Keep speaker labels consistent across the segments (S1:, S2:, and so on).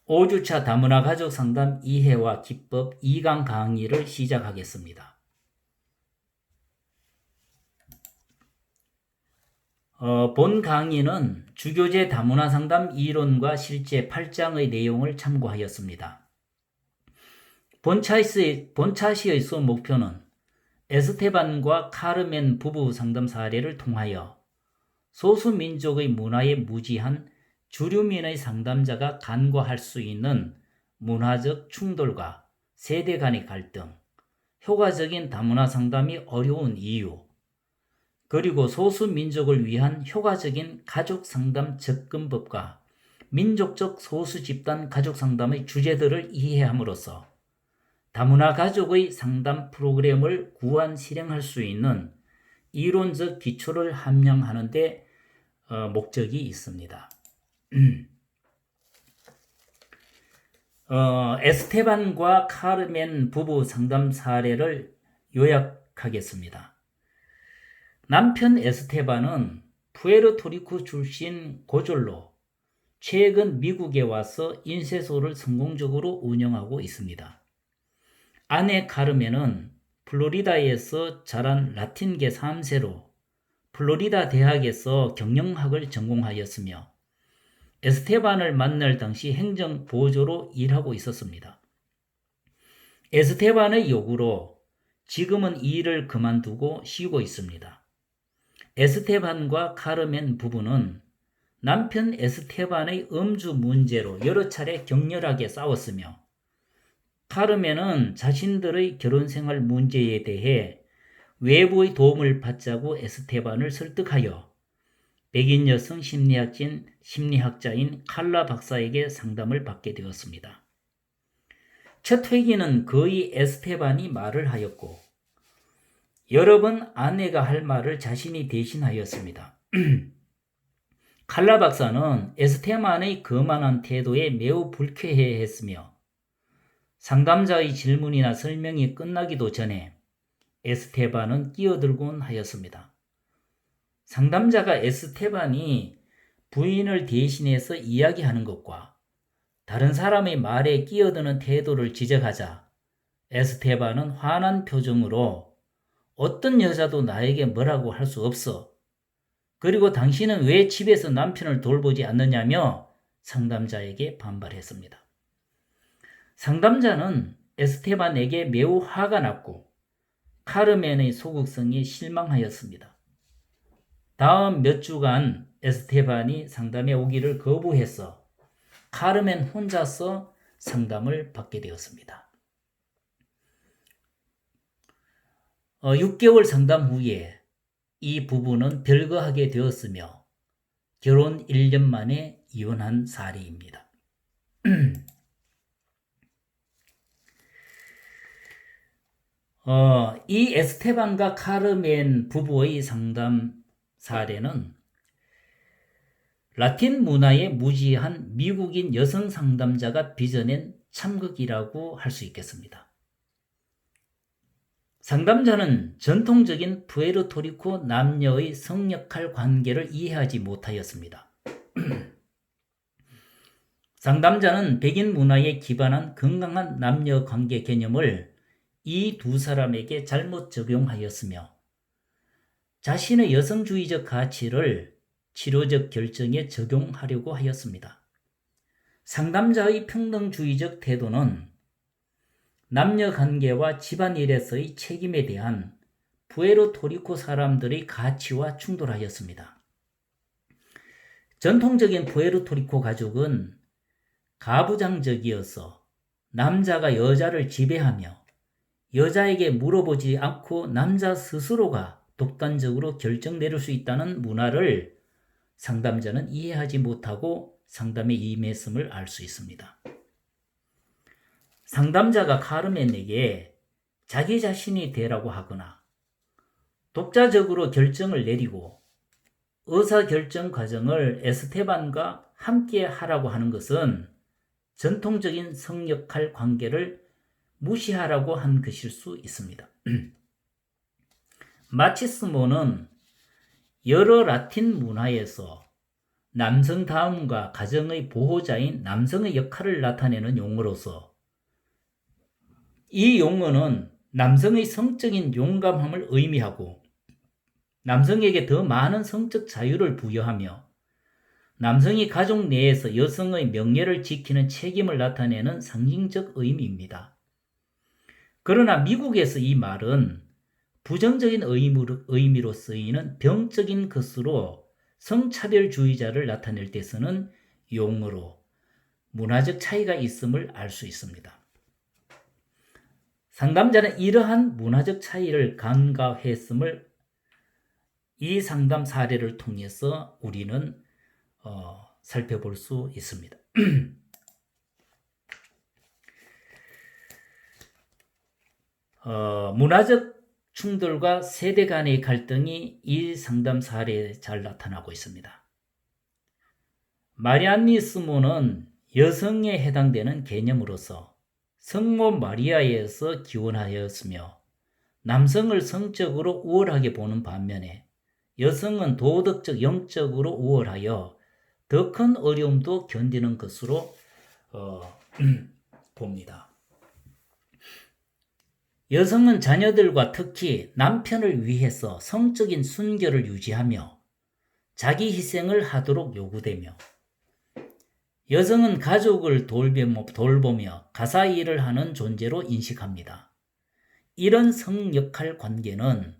S1: 5주차 다문화 가족 상담 이해와 기법 2강 강의를 시작하겠습니다. 본 강의는 주교제 다문화 상담 이론과 실제 8장의 내용을 참고하였습니다. 본차시의 수업 목표는 에스테반과 카르멘 부부 상담 사례를 통하여 소수민족의 문화에 무지한 주류민의 상담자가 간과할 수 있는 문화적 충돌과 세대 간의 갈등, 효과적인 다문화 상담이 어려운 이유, 그리고 소수민족을 위한 효과적인 가족 상담 접근법과 민족적 소수 집단 가족 상담의 주제들을 이해함으로써 다문화 가족의 상담 프로그램을 구안 실행할 수 있는 이론적 기초를 함양하는 데 목적이 있습니다. 에스테반과 카르멘 부부 상담 사례를 요약하겠습니다. 남편 에스테반은 푸에르토리코 출신 고졸로 최근 미국에 와서 인쇄소를 성공적으로 운영하고 있습니다. 아내 카르멘은 플로리다에서 자란 라틴계 3세로 플로리다 대학에서 경영학을 전공하였으며 에스테반을 만날 당시 행정보조로 일하고 있었습니다. 에스테반의 요구로 지금은 이 일을 그만두고 쉬고 있습니다. 에스테반과 카르멘 부부는 남편 에스테반의 음주 문제로 여러 차례 격렬하게 싸웠으며 카르멘은 자신들의 결혼생활 문제에 대해 외부의 도움을 받자고 에스테반을 설득하여 백인 여성 심리학자인 칼라 박사에게 상담을 받게 되었습니다. 첫 회기는 거의 에스테반이 말을 하였고 여러 번 아내가 할 말을 자신이 대신하였습니다. 칼라 박사는 에스테반의 거만한 태도에 매우 불쾌해했으며 상담자의 질문이나 설명이 끝나기도 전에 에스테반은 끼어들곤 하였습니다. 상담자가 에스테반이 부인을 대신해서 이야기하는 것과 다른 사람의 말에 끼어드는 태도를 지적하자 에스테반은 화난 표정으로 어떤 여자도 나에게 뭐라고 할 수 없어. 그리고 당신은 왜 집에서 남편을 돌보지 않느냐며 상담자에게 반발했습니다. 상담자는 에스테반에게 매우 화가 났고 카르멘의 소극성에 실망하였습니다. 다음 몇 주간 에스테반이 상담에 오기를 거부해서 카르멘 혼자서 상담을 받게 되었습니다. 6개월 상담 후에 이 부부는 별거하게 되었으며 결혼 1년 만에 이혼한 사례입니다. 이 에스테반과 카르멘 부부의 상담 사례는 라틴 문화에 무지한 미국인 여성 상담자가 빚어낸 참극이라고 할 수 있겠습니다. 상담자는 전통적인 푸에르토리코 남녀의 성역할 관계를 이해하지 못하였습니다. 상담자는 백인 문화에 기반한 건강한 남녀 관계 개념을 이 두 사람에게 잘못 적용하였으며 자신의 여성주의적 가치를 치료적 결정에 적용하려고 하였습니다. 상담자의 평등주의적 태도는 남녀 관계와 집안일에서의 책임에 대한 푸에르토리코 사람들의 가치와 충돌하였습니다. 전통적인 푸에르토리코 가족은 가부장적이어서 남자가 여자를 지배하며 여자에게 물어보지 않고 남자 스스로가 독단적으로 결정 내릴 수 있다는 문화를 상담자는 이해하지 못하고 상담에 임했음을 알 수 있습니다. 상담자가 카르멘에게 자기 자신이 되라고 하거나 독자적으로 결정을 내리고 의사결정 과정을 에스테반과 함께 하라고 하는 것은 전통적인 성역할 관계를 무시하라고 한 것일 수 있습니다. 마치스모는 여러 라틴 문화에서 남성 다음과 가정의 보호자인 남성의 역할을 나타내는 용어로서 이 용어는 남성의 성적인 용감함을 의미하고 남성에게 더 많은 성적 자유를 부여하며 남성이 가족 내에서 여성의 명예를 지키는 책임을 나타내는 상징적 의미입니다. 그러나 미국에서 이 말은 부정적인 의미로 쓰이는 병적인 것으로 성차별주의자를 나타낼 때 쓰는 용어로 문화적 차이가 있음을 알 수 있습니다. 상담자는 이러한 문화적 차이를 간과했음을 이 상담 사례를 통해서 우리는 살펴볼 수 있습니다. 문화적 충돌과 세대 간의 갈등이 이 상담 사례에 잘 나타나고 있습니다. 마리아니스모는 여성에 해당되는 개념으로서 성모 마리아에서 기원하였으며 남성을 성적으로 우월하게 보는 반면에 여성은 도덕적, 영적으로 우월하여 더 큰 어려움도 견디는 것으로 봅니다. 여성은 자녀들과 특히 남편을 위해서 성적인 순결을 유지하며 자기 희생을 하도록 요구되며 여성은 가족을 돌보며 가사 일을 하는 존재로 인식합니다. 이런 성역할 관계는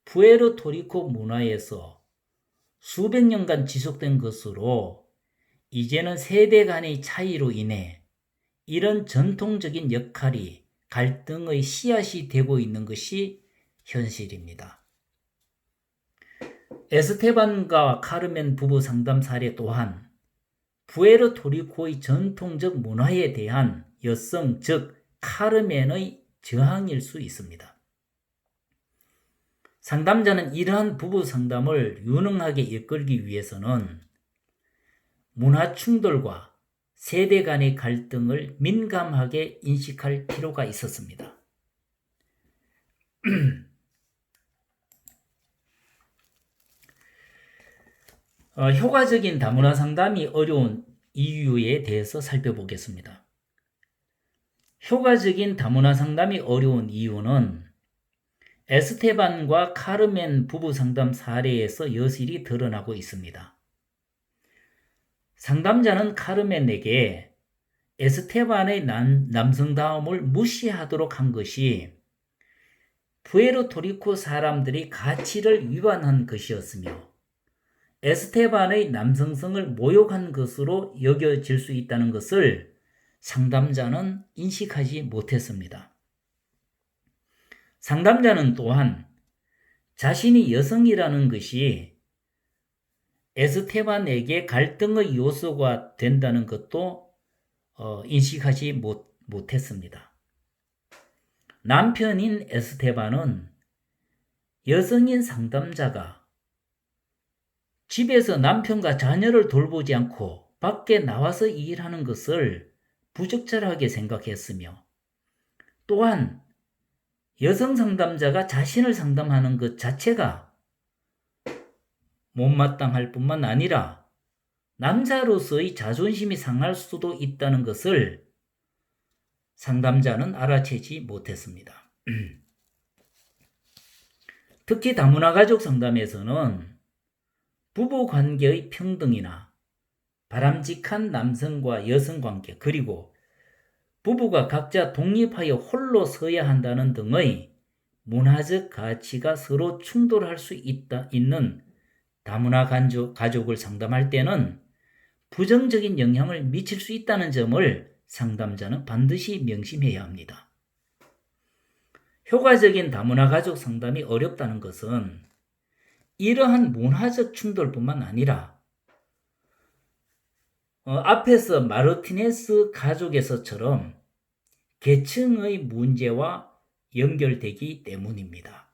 S1: 푸에르토리코 문화에서 수백 년간 지속된 것으로 이제는 세대 간의 차이로 인해 이런 전통적인 역할이 갈등의 씨앗이 되고 있는 것이 현실입니다. 에스테반과 카르멘 부부 상담 사례 또한 푸에르토리코의 전통적 문화에 대한 여성, 즉 카르멘의 저항일 수 있습니다. 상담자는 이러한 부부 상담을 유능하게 이끌기 위해서는 문화 충돌과 세대 간의 갈등을 민감하게 인식할 필요가 있었습니다. 효과적인 다문화 상담이 어려운 이유에 대해서 살펴보겠습니다. 효과적인 다문화 상담이 어려운 이유는 에스테반과 카르멘 부부 상담 사례에서 여실히 드러나고 있습니다. 상담자는 카르멘에게 에스테반의 남성다움을 무시하도록 한 것이 푸에르토리코 사람들이 가치를 위반한 것이었으며 에스테반의 남성성을 모욕한 것으로 여겨질 수 있다는 것을 상담자는 인식하지 못했습니다. 상담자는 또한 자신이 여성이라는 것이 에스테반에게 갈등의 요소가 된다는 것도 인식하지 못했습니다. 남편인 에스테반은 여성인 상담자가 집에서 남편과 자녀를 돌보지 않고 밖에 나와서 일하는 것을 부적절하게 생각했으며 또한 여성 상담자가 자신을 상담하는 것 자체가 못마땅할 뿐만 아니라 남자로서의 자존심이 상할 수도 있다는 것을 상담자는 알아채지 못했습니다. 특히 다문화 가족 상담에서는 부부 관계의 평등이나 바람직한 남성과 여성 관계 그리고 부부가 각자 독립하여 홀로 서야 한다는 등의 문화적 가치가 서로 충돌할 수 있는 다문화 가족을 상담할 때는 부정적인 영향을 미칠 수 있다는 점을 상담자는 반드시 명심해야 합니다. 효과적인 다문화 가족 상담이 어렵다는 것은 이러한 문화적 충돌뿐만 아니라 앞에서 마르티네스 가족에서처럼 계층의 문제와 연결되기 때문입니다.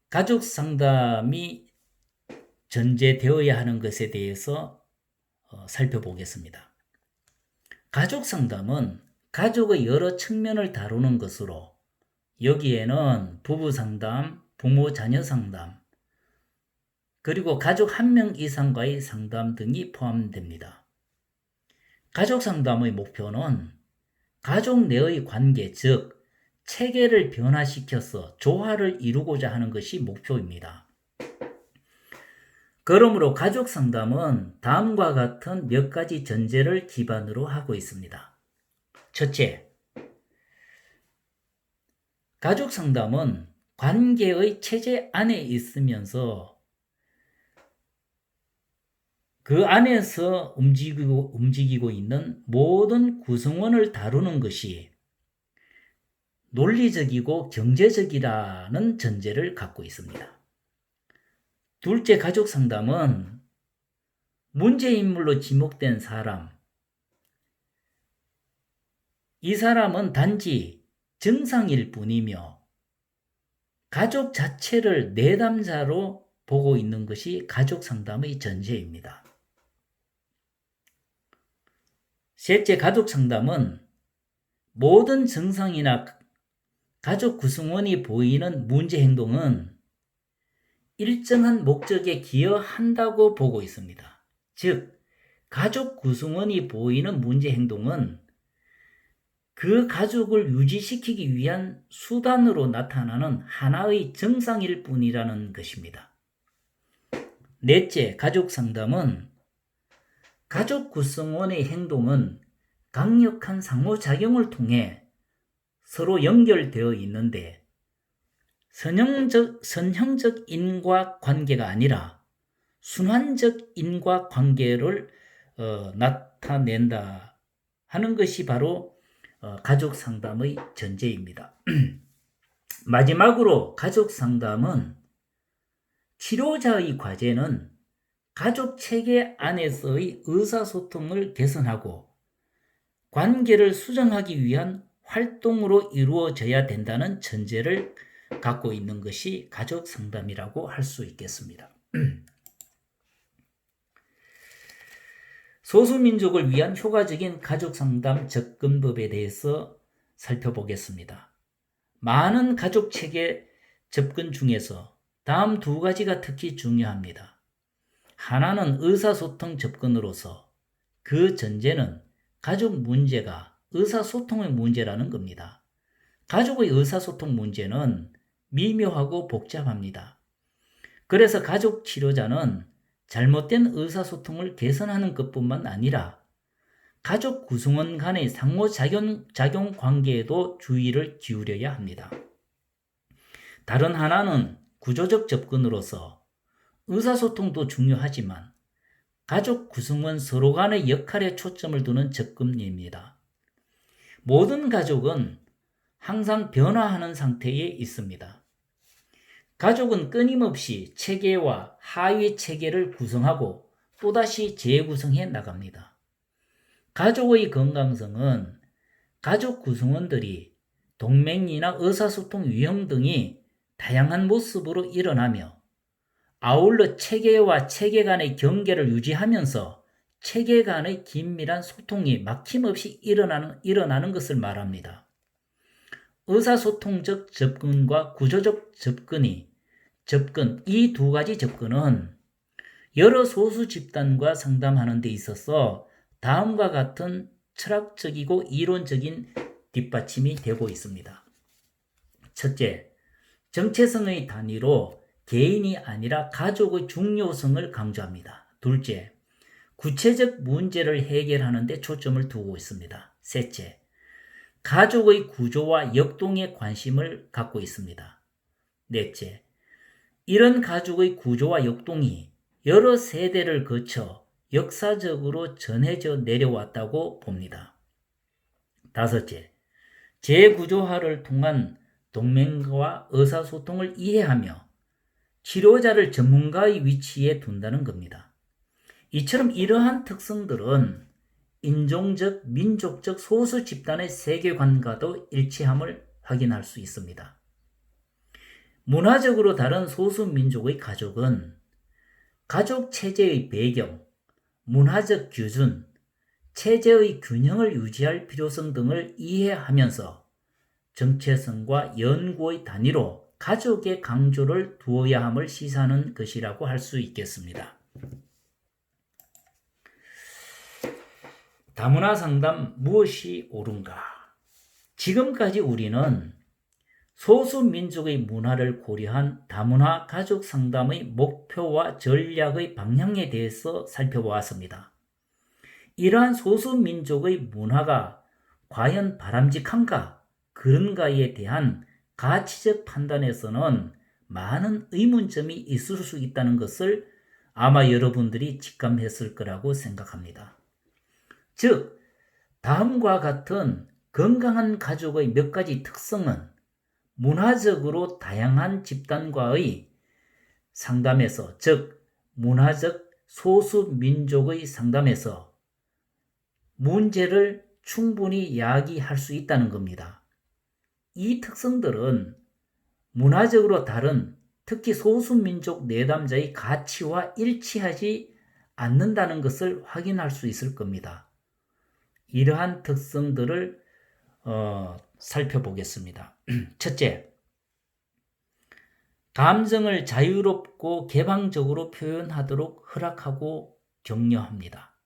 S1: 가족 상담이 전제되어야 하는 것에 대해서 살펴보겠습니다. 가족 상담은 가족의 여러 측면을 다루는 것으로 여기에는 부부 상담, 부모 자녀 상담, 그리고 가족 한 명 이상과의 상담 등이 포함됩니다. 가족 상담의 목표는 가족 내의 관계, 즉 체계를 변화시켜서 조화를 이루고자 하는 것이 목표입니다. 그러므로 가족 상담은 다음과 같은 몇 가지 전제를 기반으로 하고 있습니다. 첫째, 가족 상담은 관계의 체제 안에 있으면서 그 안에서 움직이고 있는 모든 구성원을 다루는 것이 논리적이고 경제적이라는 전제를 갖고 있습니다. 둘째, 가족 상담은 문제인물로 지목된 사람, 이 사람은 단지 정상일 뿐이며 가족 자체를 내담자로 보고 있는 것이 가족 상담의 전제입니다. 셋째, 가족 상담은 모든 증상이나 가족 구성원이 보이는 문제 행동은 일정한 목적에 기여한다고 보고 있습니다. 즉, 가족 구성원이 보이는 문제 행동은 그 가족을 유지시키기 위한 수단으로 나타나는 하나의 증상일 뿐이라는 것입니다. 넷째, 가족 상담은 가족 구성원의 행동은 강력한 상호작용을 통해 서로 연결되어 있는데 선형적 인과관계가 아니라 순환적 인과관계를 나타낸다 하는 것이 바로 가족 상담의 전제입니다. 마지막으로 가족 상담은 치료자의 과제는 가족 체계 안에서의 의사소통을 개선하고 관계를 수정하기 위한 활동으로 이루어져야 된다는 전제를 갖고 있는 것이 가족 상담이라고 할 수 있겠습니다. 소수민족을 위한 효과적인 가족 상담 접근법에 대해서 살펴보겠습니다. 많은 가족 체계 접근 중에서 다음 두 가지가 특히 중요합니다. 하나는 의사소통 접근으로서 그 전제는 가족 문제가 의사소통의 문제라는 겁니다. 가족의 의사소통 문제는 미묘하고 복잡합니다. 그래서 가족 치료자는 잘못된 의사소통을 개선하는 것뿐만 아니라 가족 구성원 간의 상호작용 관계에도 주의를 기울여야 합니다. 다른 하나는 구조적 접근으로서 의사소통도 중요하지만 가족 구성원 서로 간의 역할에 초점을 두는 접근입니다. 모든 가족은 항상 변화하는 상태에 있습니다. 가족은 끊임없이 체계와 하위 체계를 구성하고 또다시 재구성해 나갑니다. 가족의 건강성은 가족 구성원들이 동맹이나 의사소통 유형 등이 다양한 모습으로 일어나며 아울러 체계와 체계 간의 경계를 유지하면서 체계 간의 긴밀한 소통이 막힘없이 일어나는 것을 말합니다. 의사소통적 접근과 구조적 접근, 이 두 가지 접근은 여러 소수 집단과 상담하는 데 있어서 다음과 같은 철학적이고 이론적인 뒷받침이 되고 있습니다. 첫째, 정체성의 단위로 개인이 아니라 가족의 중요성을 강조합니다. 둘째, 구체적 문제를 해결하는 데 초점을 두고 있습니다. 셋째, 가족의 구조와 역동에 관심을 갖고 있습니다. 넷째, 이런 가족의 구조와 역동이 여러 세대를 거쳐 역사적으로 전해져 내려왔다고 봅니다. 다섯째, 재구조화를 통한 동맹과 의사소통을 이해하며 치료자를 전문가의 위치에 둔다는 겁니다. 이처럼 이러한 특성들은 인종적, 민족적 소수 집단의 세계관과도 일치함을 확인할 수 있습니다. 문화적으로 다른 소수 민족의 가족은 가족 체제의 배경, 문화적 기준, 체제의 균형을 유지할 필요성 등을 이해하면서 정체성과 연구의 단위로 가족의 강조를 두어야 함을 시사하는 것이라고 할 수 있겠습니다. 다문화 상담 무엇이 옳은가? 지금까지 우리는 소수민족의 문화를 고려한 다문화 가족 상담의 목표와 전략의 방향에 대해서 살펴보았습니다. 이러한 소수민족의 문화가 과연 바람직한가, 그런가에 대한 가치적 판단에서는 많은 의문점이 있을 수 있다는 것을 아마 여러분들이 직감했을 거라고 생각합니다. 즉, 다음과 같은 건강한 가족의 몇 가지 특성은 문화적으로 다양한 집단과의 상담에서, 즉 문화적 소수민족의 상담에서 문제를 충분히 야기할 수 있다는 겁니다. 이 특성들은 문화적으로 다른 특히 소수민족 내담자의 가치와 일치하지 않는다는 것을 확인할 수 있을 겁니다. 이러한 특성들을 살펴보겠습니다. 첫째, 감정을 자유롭고 개방적으로 표현하도록 허락하고 격려합니다.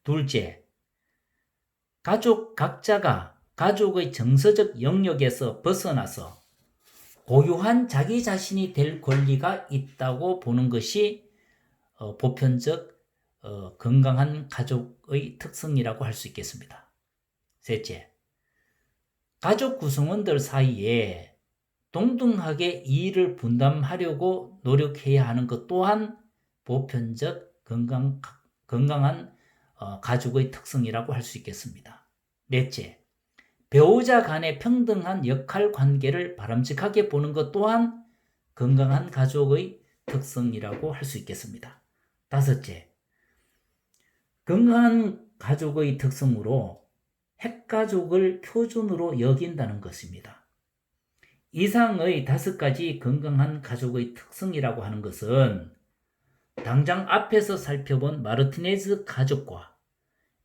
S1: 둘째, 가족 각자가 가족의 정서적 영역에서 벗어나서 고유한 자기 자신이 될 권리가 있다고 보는 것이 보편적 건강한 가족의 특성이라고 할 수 있겠습니다. 셋째, 가족 구성원들 사이에 동등하게 이익을 분담하려고 노력해야 하는 것 또한 보편적 건강한 가족의 특성이라고 할 수 있겠습니다. 넷째, 배우자 간의 평등한 역할 관계를 바람직하게 보는 것 또한 건강한 가족의 특성이라고 할 수 있겠습니다. 다섯째, 건강한 가족의 특성으로 핵가족을 표준으로 여긴다는 것입니다. 이상의 5가지 건강한 가족의 특성이라고 하는 것은 당장 앞에서 살펴본 마르티네즈 가족과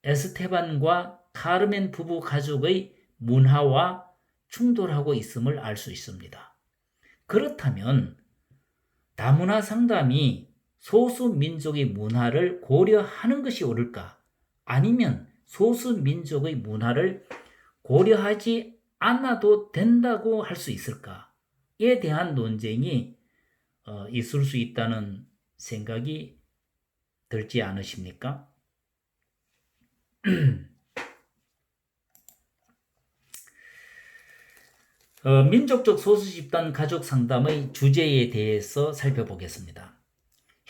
S1: 에스테반과 카르멘 부부 가족의 문화와 충돌하고 있음을 알 수 있습니다. 그렇다면 다문화 상담이 소수민족의 문화를 고려하는 것이 옳을까? 아니면 소수민족의 문화를 고려하지 않아도 된다고 할 수 있을까에 대한 논쟁이 있을 수 있다는 생각이 들지 않으십니까? 민족적 소수집단 가족 상담의 주제에 대해서 살펴보겠습니다.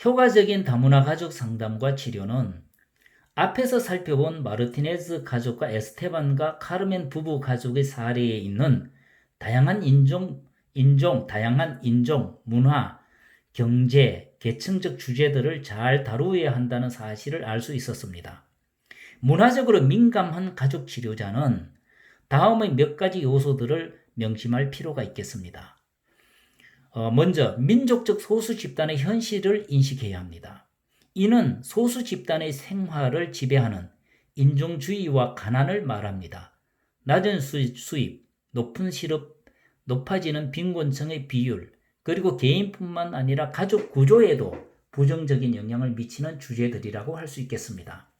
S1: 효과적인 다문화 가족 상담과 치료는 앞에서 살펴본 마르티네즈 가족과 에스테반과 카르멘 부부 가족의 사례에 있는 다양한 인종, 문화, 경제, 계층적 주제들을 잘 다루어야 한다는 사실을 알 수 있었습니다. 문화적으로 민감한 가족 치료자는 다음의 몇 가지 요소들을 명심할 필요가 있겠습니다. 먼저 민족적 소수 집단의 현실을 인식해야 합니다. 이는 소수 집단의 생활을 지배하는 인종주의와 가난을 말합니다. 낮은 수입, 높은 실업, 높아지는 빈곤층의 비율, 그리고 개인뿐만 아니라 가족 구조에도 부정적인 영향을 미치는 주제들이라고 할 수 있겠습니다.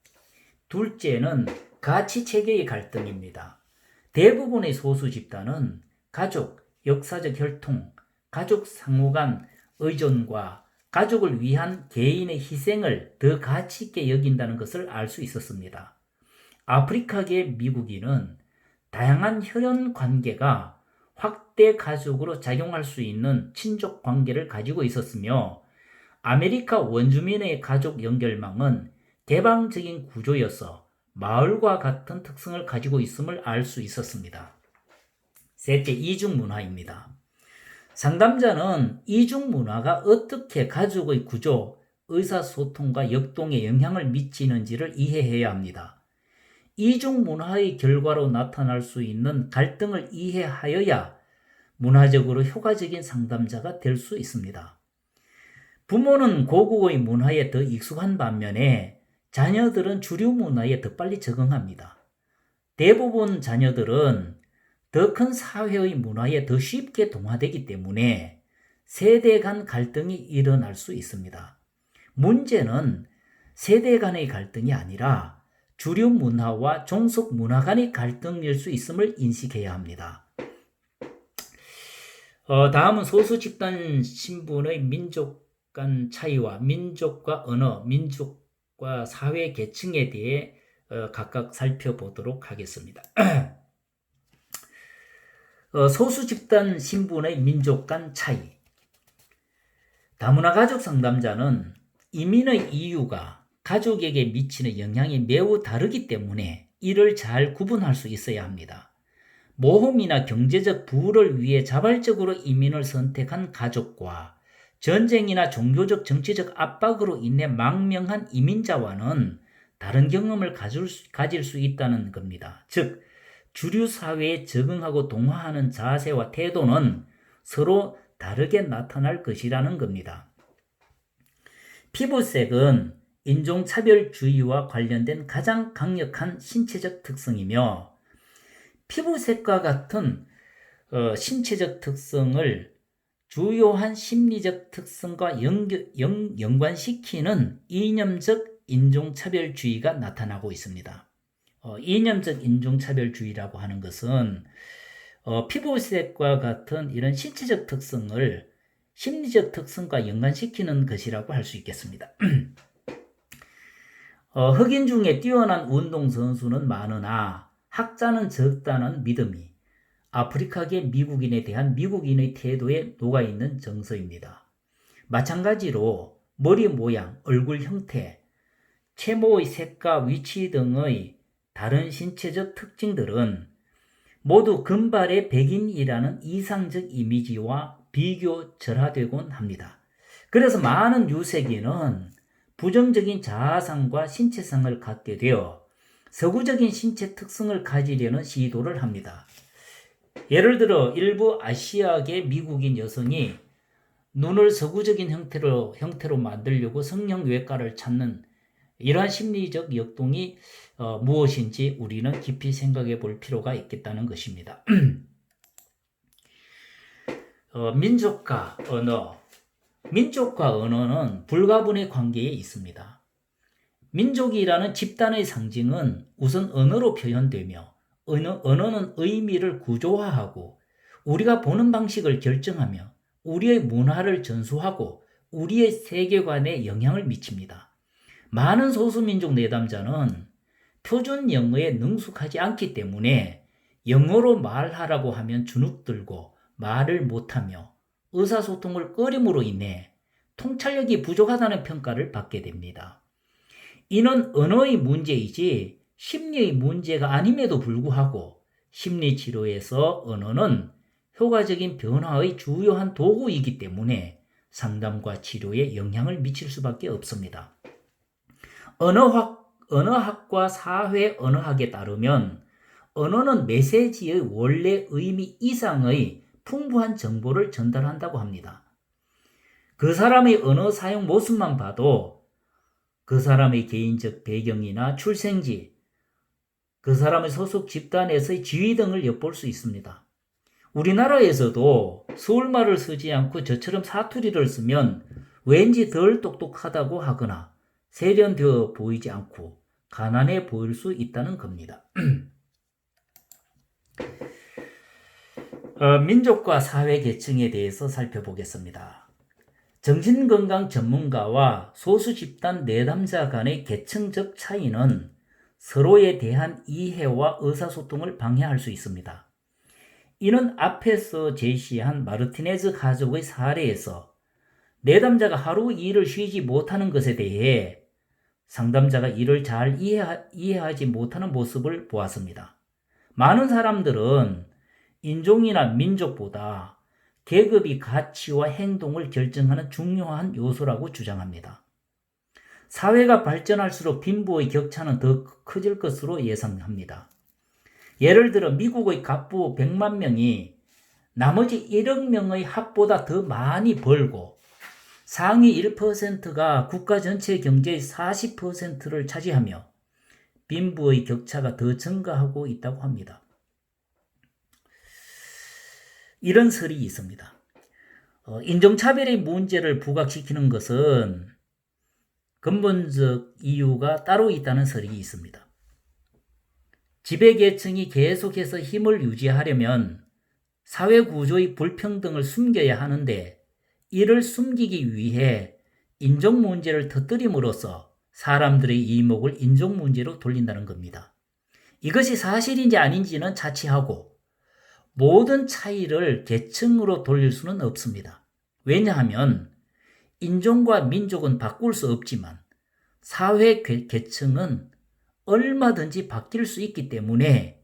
S1: 둘째는 가치체계의 갈등입니다. 대부분의 소수 집단은 가족, 역사적 혈통, 가족 상호 간 의존과 가족을 위한 개인의 희생을 더 가치 있게 여긴다는 것을 알 수 있었습니다. 아프리카계 미국인은 다양한 혈연 관계가 확대 가족으로 작용할 수 있는 친족 관계를 가지고 있었으며 아메리카 원주민의 가족 연결망은 개방적인 구조여서 마을과 같은 특성을 가지고 있음을 알 수 있었습니다. 셋째, 이중문화입니다. 상담자는 이중문화가 어떻게 가족의 구조, 의사소통과 역동에 영향을 미치는지를 이해해야 합니다. 이중문화의 결과로 나타날 수 있는 갈등을 이해하여야 문화적으로 효과적인 상담자가 될 수 있습니다. 부모는 고국의 문화에 더 익숙한 반면에 자녀들은 주류 문화에 더 빨리 적응합니다. 대부분 자녀들은 더 큰 사회의 문화에 더 쉽게 동화되기 때문에 세대 간 갈등이 일어날 수 있습니다. 문제는 세대 간의 갈등이 아니라 주류 문화와 종속 문화 간의 갈등일 수 있음을 인식해야 합니다. 다음은 소수 집단 신분의 민족 간 차이와 민족과 언어, 민족과 사회 계층에 대해 각각 살펴보도록 하겠습니다. 소수 집단 신분의 민족 간 차이. 다문화 가족 상담자는 이민의 이유가 가족에게 미치는 영향이 매우 다르기 때문에 이를 잘 구분할 수 있어야 합니다. 모험이나 경제적 부를 위해 자발적으로 이민을 선택한 가족과 전쟁이나 종교적 정치적 압박으로 인해 망명한 이민자와는 다른 경험을 가질 수 있다는 겁니다. 즉, 주류 사회에 적응하고 동화하는 자세와 태도는 서로 다르게 나타날 것이라는 겁니다. 피부색은 인종차별주의와 관련된 가장 강력한 신체적 특성이며 피부색과 같은 신체적 특성을 주요한 심리적 특성과 연관시키는 이념적 인종차별주의가 나타나고 있습니다. 이념적 인종차별주의라고 하는 것은 피부색과 같은 이런 신체적 특성을 심리적 특성과 연관시키는 것이라고 할 수 있겠습니다. 흑인 중에 뛰어난 운동선수는 많으나 학자는 적다는 믿음이 아프리카계 미국인에 대한 미국인의 태도에 녹아있는 정서입니다. 마찬가지로 머리 모양, 얼굴 형태, 채모의 색과 위치 등의 다른 신체적 특징들은 모두 금발의 백인이라는 이상적 이미지와 비교절하되곤 합니다. 그래서 많은 유색인은 부정적인 자아상과 신체상을 갖게 되어 서구적인 신체 특성을 가지려는 시도를 합니다. 예를 들어 일부 아시아계 미국인 여성이 눈을 서구적인 형태로 만들려고 성형외과를 찾는 이러한 심리적 역동이 무엇인지 우리는 깊이 생각해 볼 필요가 있겠다는 것입니다. 민족과 언어. 민족과 언어는 불가분의 관계에 있습니다. 민족이라는 집단의 상징은 우선 언어로 표현되며 언어는 의미를 구조화하고 우리가 보는 방식을 결정하며 우리의 문화를 전수하고 우리의 세계관에 영향을 미칩니다. 많은 소수민족 내담자는 표준 영어에 능숙하지 않기 때문에 영어로 말하라고 하면 주눅들고 말을 못하며 의사소통을 꺼림으로 인해 통찰력이 부족하다는 평가를 받게 됩니다. 이는 언어의 문제이지 심리의 문제가 아님에도 불구하고 심리치료에서 언어는 효과적인 변화의 주요한 도구이기 때문에 상담과 치료에 영향을 미칠 수밖에 없습니다. 언어학과 사회 언어학에 따르면 언어는 메시지의 원래 의미 이상의 풍부한 정보를 전달한다고 합니다. 그 사람의 언어 사용 모습만 봐도 그 사람의 개인적 배경이나 출생지, 그 사람의 소속 집단에서의 지위 등을 엿볼 수 있습니다. 우리나라에서도 서울말을 쓰지 않고 저처럼 사투리를 쓰면 왠지 덜 똑똑하다고 하거나 세련되어 보이지 않고 가난해 보일 수 있다는 겁니다. 민족과 사회 계층에 대해서 살펴보겠습니다. 정신건강 전문가와 소수 집단 내담자 간의 계층적 차이는 서로에 대한 이해와 의사소통을 방해할 수 있습니다. 이는 앞에서 제시한 마르티네즈 가족의 사례에서 내담자가 하루 일을 쉬지 못하는 것에 대해 상담자가 이를 잘 이해하지 못하는 모습을 보았습니다. 많은 사람들은 인종이나 민족보다 계급이 가치와 행동을 결정하는 중요한 요소라고 주장합니다. 사회가 발전할수록 빈부의 격차는 더 커질 것으로 예상합니다. 예를 들어 미국의 갑부 100만 명이 나머지 1억 명의 합보다 더 많이 벌고 상위 1%가 국가 전체 경제의 40%를 차지하며 빈부의 격차가 더 증가하고 있다고 합니다. 이런 설이 있습니다. 인종차별의 문제를 부각시키는 것은 근본적 이유가 따로 있다는 설이 있습니다. 지배계층이 계속해서 힘을 유지하려면 사회구조의 불평등을 숨겨야 하는데 이를 숨기기 위해 인종문제를 터뜨림으로써 사람들의 이목을 인종문제로 돌린다는 겁니다. 이것이 사실인지 아닌지는 차치하고 모든 차이를 계층으로 돌릴 수는 없습니다. 왜냐하면 인종과 민족은 바꿀 수 없지만 사회 계층은 얼마든지 바뀔 수 있기 때문에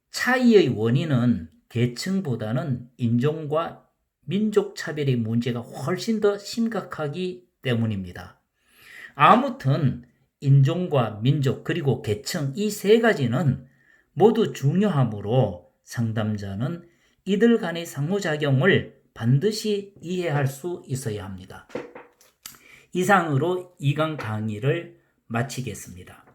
S1: 차이의 원인은 계층보다는 인종과 민족 차별의 문제가 훨씬 더 심각하기 때문입니다. 아무튼 인종과 민족 그리고 계층 이 세 가지는 모두 중요하므로 상담자는 이들 간의 상호작용을 반드시 이해할 수 있어야 합니다. 이상으로 2강 강의를 마치겠습니다.